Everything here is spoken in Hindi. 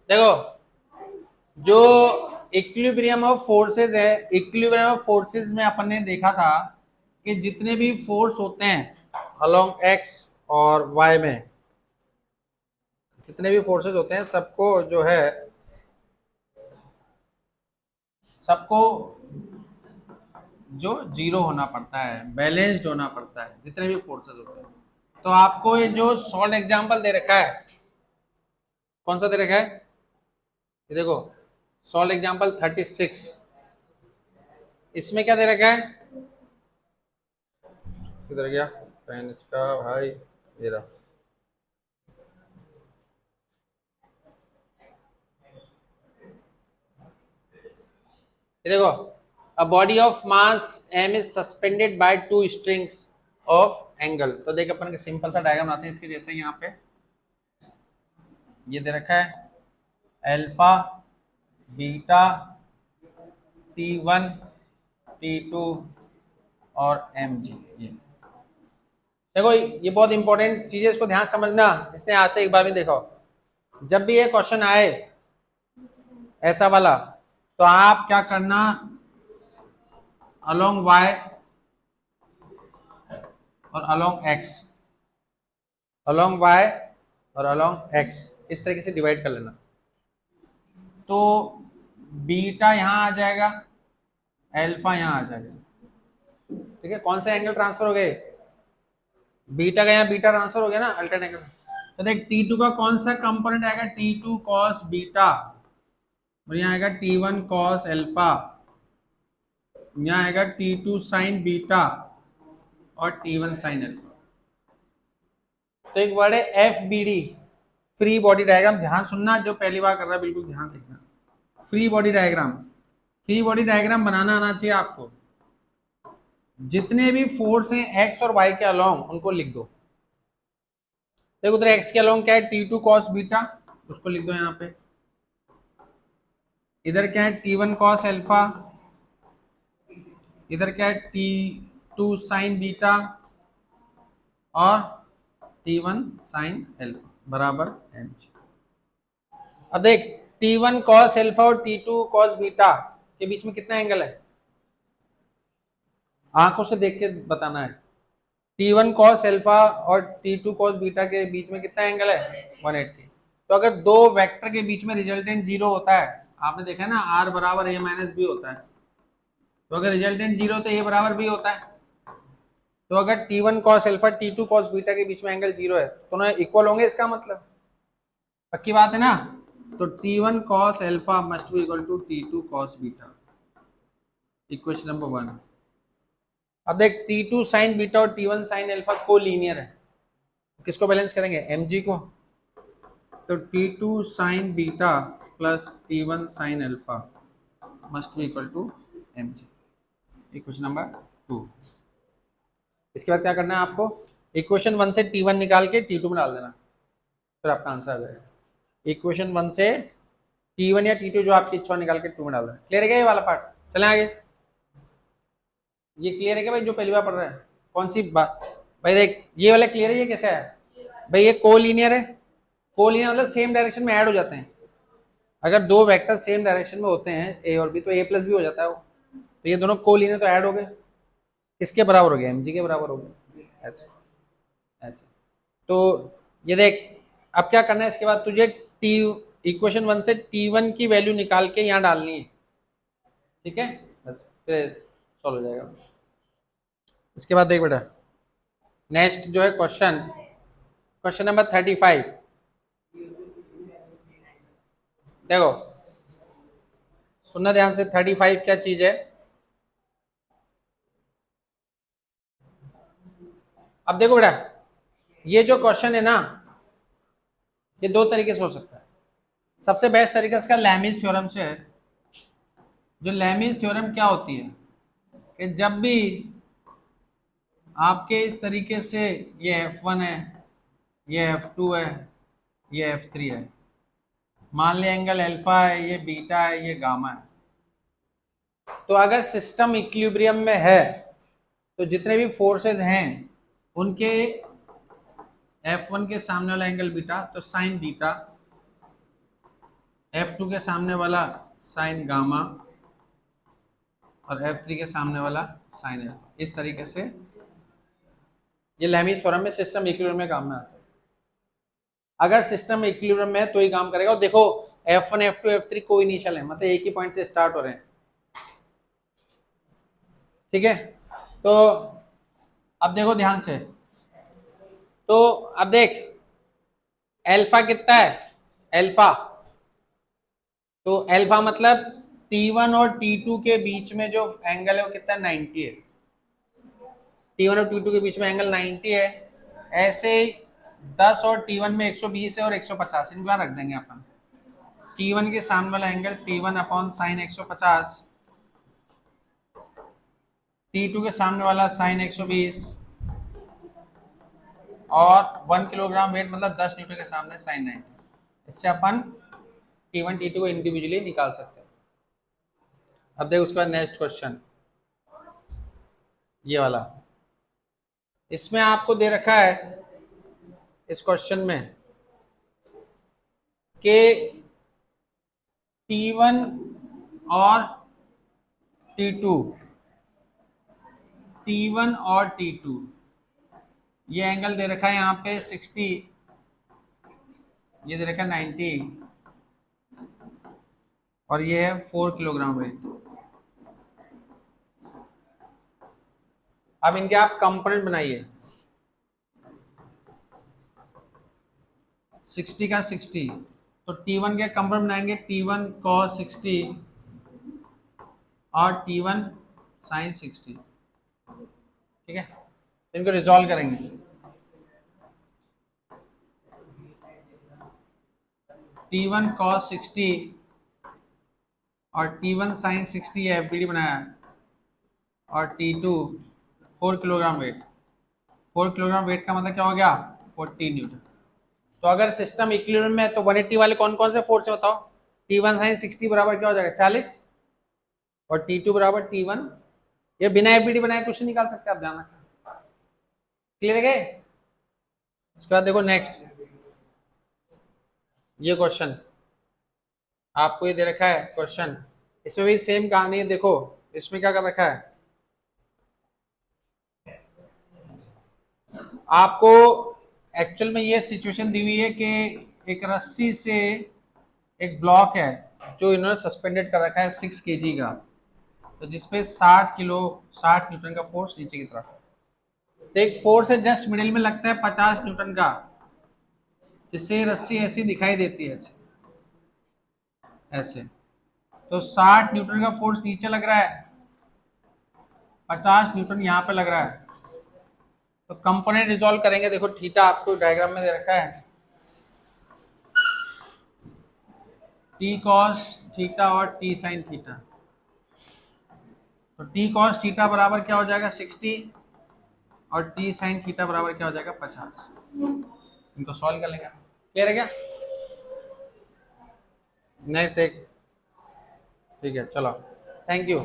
देखो, जो इक्विलिब्रियम ऑफ फोर्सेस है, इक्विलिब्रियम ऑफ फोर्सेस में अपन ने देखा था कि जितने भी फोर्स होते हैं अलोंग एक्स और वाई में, जितने भी फोर्सेस होते हैं सबको जो है, सबको जो जीरो होना पड़ता है, बैलेंस्ड होना पड़ता है, जितने भी फोर्सेस होते हैं। तो आपको ये जो सॉल्व एग्जांपल दे रखा है, कौन सा दे रखा है, ये देखो सॉल्व एग्जांपल 36, इसमें क्या दे रखा है, किधर गया पेन इसका भाई, ये रहा। ये देखो, a body of mass m is suspended by two strings of angle. तो देख अपन के सिंपल सा डायग्राम आते हैं इसके जैसे, यहाँ पे ये दे रखा है अल्फा, बीटा, T1, T2 और mg। ये देखो, ये बहुत इंपॉर्टेंट चीज है, इसको ध्यान समझना, जिसने आते एक बार भी देखो। जब भी ये क्वेश्चन आए ऐसा वाला, तो आप क्या करना, अलोंग y और अलोंग x, अलोंग y और अलोंग x इस तरीके से डिवाइड कर लेना। तो बीटा यहां आ जाएगा, अल्फा यहां आ जाएगा, ठीक है। कौन से एंगल ट्रांसफर हो गए, बीटा का यहाँ बीटा ट्रांसफर हो गया ना, अल्टरनेट एंगल। तो देख T2 का कौन सा कंपोनेंट आएगा, T2 cos बीटा, और यहाँ आएगा T1 cos अल्फा, यहाँ आएगा T2 sin बीटा और T1 sin अल्फा। तो एक वर्ड है FBD, फ्री बॉडी डायग्राम। ध्यान सुनना, जो पहली बार कर रहा है बिल्कुल ध्यान देखना। Free body diagram, free body diagram बनाना आना चाहिए आपको। जितने भी फोर्स हैं एक्स और वाई के अलोंग, उनको लिख दो। देखो उधर एक्स के अलोंग क्या है, T2 cos बीटा, उसको लिख दो यहाँ पे। इधर क्या है, T1 cos अल्फा, इधर क्या है, T2 sin बीटा और T1 sin अल्फा बराबर mg। अब देख, T1 cos अल्फा और T2 cos बीटा के बीच में कितना एंगल है, आंखों से देख के बताना है। T1 cos अल्फा और T2 cos बीटा के बीच में कितना एंगल है, 180। तो अगर दो वेक्टर के बीच में रिजल्टेंट जीरो होता है, आपने देखा है ना, r बराबर a माइनस बी होता है, तो अगर रिजल्टेंट जीरो तो a बराबर b होता है। तो अगर T1 cos alpha T2 cos beta के बीच में एंगल जीरो है, तो दोनों इक्वल होंगे, इसका मतलब पक्की बात है ना। तो T1 cos alpha must be equal to T2 cos beta, equation number 1। अब देख, T2 sin बीटा और T1 sin अल्फा को लीनियर है, किसको बैलेंस करेंगे, mg को। तो T2 sin beta plus T1 sin alpha must be equal to mg, equation number 2। इसके बाद क्या करना है आपको, इक्वेशन 1 से T1 निकाल के T2 में डाल देना, फिर आपका आंसर आ जाएगा। इक्वेशन 1 से T1 या T2 जो आपकी इच्छा निकाल के 2 में डाल देना। क्लियर है क्या ये वाला पार्ट, चलें आगे। ये क्लियर है क्या भाई, जो पहली बार पढ़ रहे हैं, कौन सी बात भाई, देख ये वाला क्लियर है, ये कैसा है भाई, ये कोलिनियर है। कोलिनियर मतलब सेम डायरेक्शन में ऐड हो जाते हैं। अगर दो वेक्टर सेम डायरेक्शन में होते हैं ए और बी, तो a प्लस बी हो जाता है वो। तो ये दोनों कोलिनियर तो ऐड हो गए, किसके बराबर हो गया, mg के बराबर हो गए, ऐसे ऐसे। तो ये देख, अब क्या करना है, इसके बाद तुझे टी इक्वेशन 1 से T1 की वैल्यू निकाल के यहाँ डालनी है, ठीक है, फिर सॉल्व हो जाएगा। इसके बाद देख बेटा, नेक्स्ट जो है क्वेश्चन, क्वेश्चन नंबर 35। देखो सुनना ध्यान से, 35 क्या चीज है। अब देखो बेटा, ये जो क्वेश्चन है ना, ये दो तरीके से हो सकता है। सबसे बेस्ट तरीका इसका लैमिज थ्योरम से है। जो लैमिज थ्योरम क्या होती है, कि जब भी आपके इस तरीके से ये F1 है, ये F2 है, ये F3 है, मान लिया एंगल अल्फा है, ये बीटा है, ये गामा है, तो अगर सिस्टम इक्विलिब्रियम में है, तो जितने भी फोर्सेस हैं उनके F1 के सामने वाला एंगल बीटा, तो साइन बीटा F2 के सामने वाला साइन गामा और F3 के सामने वाला साइन अल्फा। इस तरीके से ये लैमीज थ्योरम में सिस्टम इक्विलिब्रियम में काम में आता है। अगर सिस्टम इक्विलिब्रियम में तो ही काम करेगा। और देखो F1 F2 F3 को इनिशियल है, मतलब एक ही पॉइंट से स्टार्ट हो रहे हैं। ठीक है, तो अब देखो ध्यान से, तो अब देख अल्फा कितना है, अल्फा, तो अल्फा मतलब T1 और T2 के बीच में जो एंगल है वो कितना है, 90 है। T1 और T2 के बीच में एंगल 90 है। ऐसे 10 और T1 में 120 है और 150, इनको रख देंगे अपन। T1 के सामने वाला angle T1 upon sine 150, T2 के सामने वाला साइन 120 और 1 किलोग्राम वेट मतलब 10 न्यूटन के सामने साइन 90। इससे अपन T1 T2 को इंडिविजुअली निकाल सकते हैं। अब देख उसके बाद नेक्स्ट क्वेश्चन ये वाला, इसमें आपको दे रखा है इस क्वेश्चन में कि T1 और T2, T1 और T2 ये एंगल दे रखा है यहाँ पे 60, ये दे रखा है 90 और ये है 4 किलोग्राम वेट। अब इनके आप कंपोनेंट बनाइए, 60 का 60, तो T1 के कंपोनेंट बनाएंगे T1 cos 60 और T1 sin 60। ठीक है, इनको रिजॉल्व करेंगे। T1 cos 60 और T1 sin 60 है, एफबीडी बनाया, और T2 4 kilogram weight. 4 kilogram weight का मतलब क्या हो गया, 40 न्यूटन। तो अगर सिस्टम इक्विलिब्रियम में है तो 180 वाले कौन कौन से फोर्स है बताओ। T1 sin 60 बराबर क्या हो जाएगा 40 और T2 बराबर T1, ये बिना एफबीडी बनाए कुछ नहीं निकाल सकते आप, जाना। क्लियर है गए। उसके बाद देखो नेक्स्ट ये क्वेश्चन आपको ये दे रखा है क्वेश्चन, इसमें भी सेम कहानी है। देखो इसमें क्या कर रखा है, आपको एक्चुअल में ये सिचुएशन दी हुई है कि एक रस्सी से एक ब्लॉक है जो इन्होंने सस्पेंडेड कर रखा है 6 kg का, तो जिसपे 60 न्यूटन का फोर्स नीचे की तरफ, तो एक फोर्स है जस्ट मिडिल में लगता है 50 न्यूटन का, जिससे रस्सी ऐसी दिखाई देती है ऐसे ऐसे। तो 60 न्यूटन का फोर्स नीचे लग रहा है, 50 न्यूटन यहाँ पे लग रहा है। तो कंपोनेंट रिजॉल्व करेंगे। देखो थीटा आपको डायग्राम में दे रखा है, टी कॉस थीटा और टी साइन थीटा। तो टी कॉस थीटा बराबर क्या हो जाएगा 60 और टी साइन थीटा बराबर क्या हो जाएगा 50। इनको सॉल्व कर लेंगे। क्लियर है क्या, नेक्स्ट देख। ठीक है चलो, थैंक यू।